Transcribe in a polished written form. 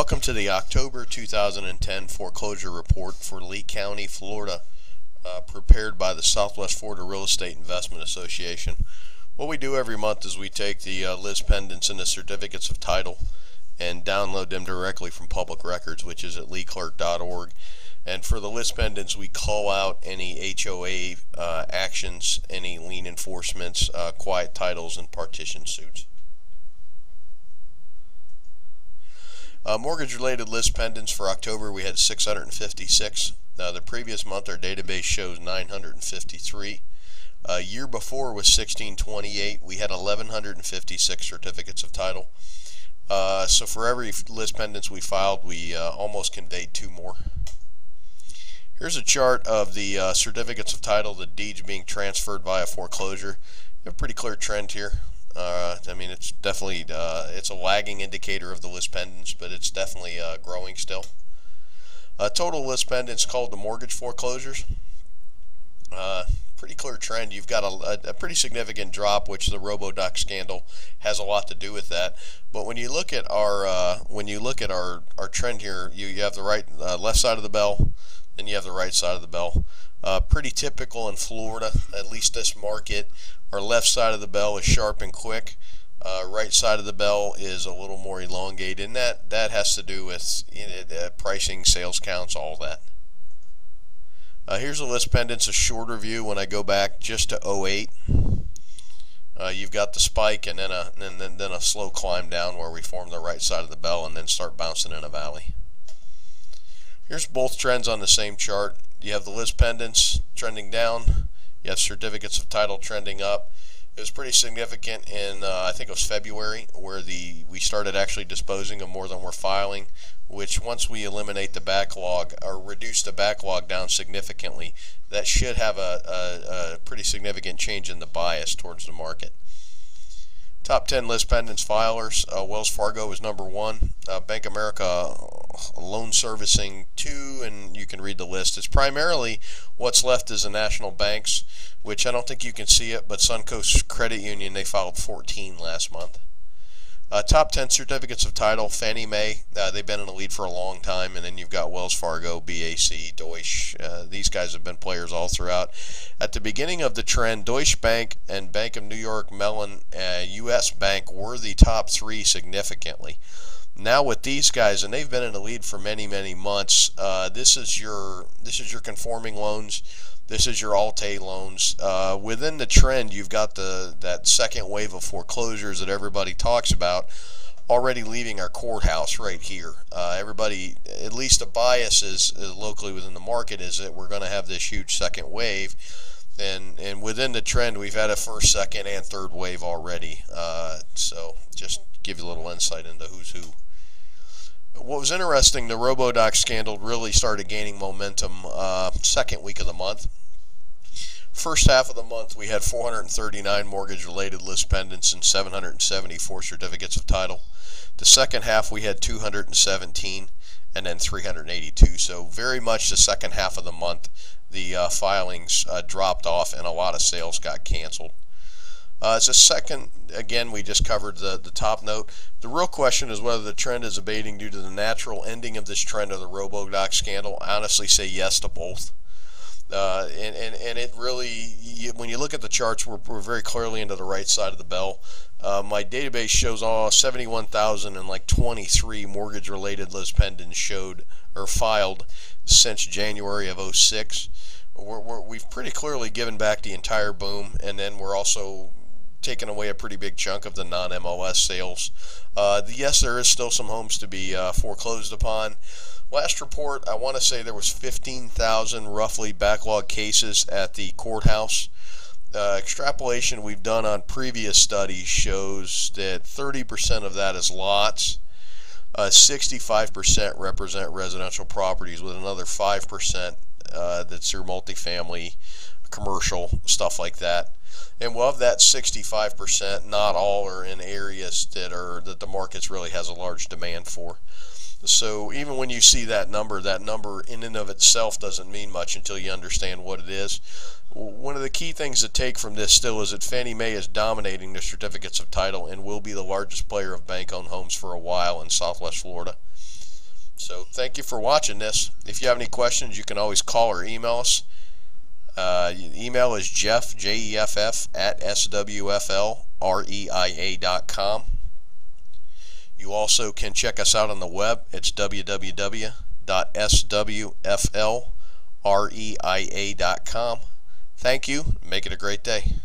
Welcome to the October 2010 foreclosure report for Lee County, Florida, prepared by the Southwest Florida Real Estate Investment Association. What we do every month is we take the list pendants and the certificates of title and download them directly from public records, which is at leeclerk.org. And for the list pendants, we call out any HOA actions, any lien enforcements, quiet titles, and partition suits. Mortgage-related list pendants for October, we had 656. The previous month, our database shows 953. Year before was 1628. We had 1,156 certificates of title. So for every list pendants we filed, we almost conveyed 2 more. Here's a chart of the certificates of title, the deeds being transferred via foreclosure. You have a pretty clear trend here. I mean, it's definitely it's a lagging indicator of the list pendants, but it's definitely growing still. Total list pendants called the mortgage foreclosures. Pretty clear trend. You've got a pretty significant drop, which the RoboDoc scandal has a lot to do with that. But when you look at our trend here, you have the left side of the bell, then you have the right side of the bell. Pretty typical in Florida, at least this market. Our left side of the bell is sharp and quick. Right side of the bell is a little more elongated, and that has to do with pricing, sales counts, all that. Here's a list pendants, a shorter view when I go back just to 08. You've got the spike and then a slow climb down where we form the right side of the bell and then start bouncing in a valley. Here's both trends on the same chart. You have the list pendants trending down. You have certificates of title trending up. It was pretty significant in I think it was February, where we started actually disposing of more than we're filing, which once we eliminate the backlog or reduce the backlog down significantly, that should have a pretty significant change in the bias towards the market. Top 10 list pendants filers, Wells Fargo is number 1, Bank of America loan servicing 2, and you can read the list. It's primarily what's left is the national banks, which I don't think you can see it, but Suncoast Credit Union, they filed 14 last month. Top 10 certificates of title, Fannie Mae, they've been in the lead for a long time, and then you've got Wells Fargo, BAC, Deutsche. These guys have been players all throughout. At the beginning of the trend, Deutsche Bank and Bank of New York Mellon, U.S. Bank were the top 3 significantly. Now with these guys, and they've been in the lead for many months, this is your conforming loans. This is your Alt-A loans. Within the trend, you've got that second wave of foreclosures that everybody talks about already leaving our courthouse right here. Everybody, at least the bias is locally within the market, is that we're going to have this huge second wave. And within the trend, we've had a first, second, and third wave already. So just give you a little insight into who's who. What was interesting, the RoboDoc scandal really started gaining momentum second week of the month. First half of the month, we had 439 mortgage-related list pendants and 774 certificates of title. The second half, we had 217 and then 382. So very much the second half of the month, the filings dropped off and a lot of sales got canceled. As a second, again, we just covered the top note. The real question is whether the trend is abating due to the natural ending of this trend or the RoboDoc scandal. I honestly say yes to both. And it really, when you look at the charts, we're very clearly into the right side of the bell. My database shows 71,000 and like 23 mortgage-related list pendants showed or filed since January of 06. We've pretty clearly given back the entire boom, and then we're also taking away a pretty big chunk of the non-MLS sales. Yes, there is still some homes to be foreclosed upon. Last report, I want to say there was 15,000 roughly backlog cases at the courthouse. Extrapolation we've done on previous studies shows that 30% of that is lots. 65% represent residential properties, with another 5% that's your multifamily, commercial, stuff like that. And of that 65%, not all are in areas that the markets really has a large demand for. So even when you see that number in and of itself doesn't mean much until you understand what it is. One of the key things to take from this still is that Fannie Mae is dominating the certificates of title and will be the largest player of bank-owned homes for a while in Southwest Florida. So thank you for watching this. If you have any questions, you can always call or email us. Email is Jeff, Jeff, at swflreia.com. You also can check us out on the web. It's www.swflreia.com. Thank you. Make it a great day.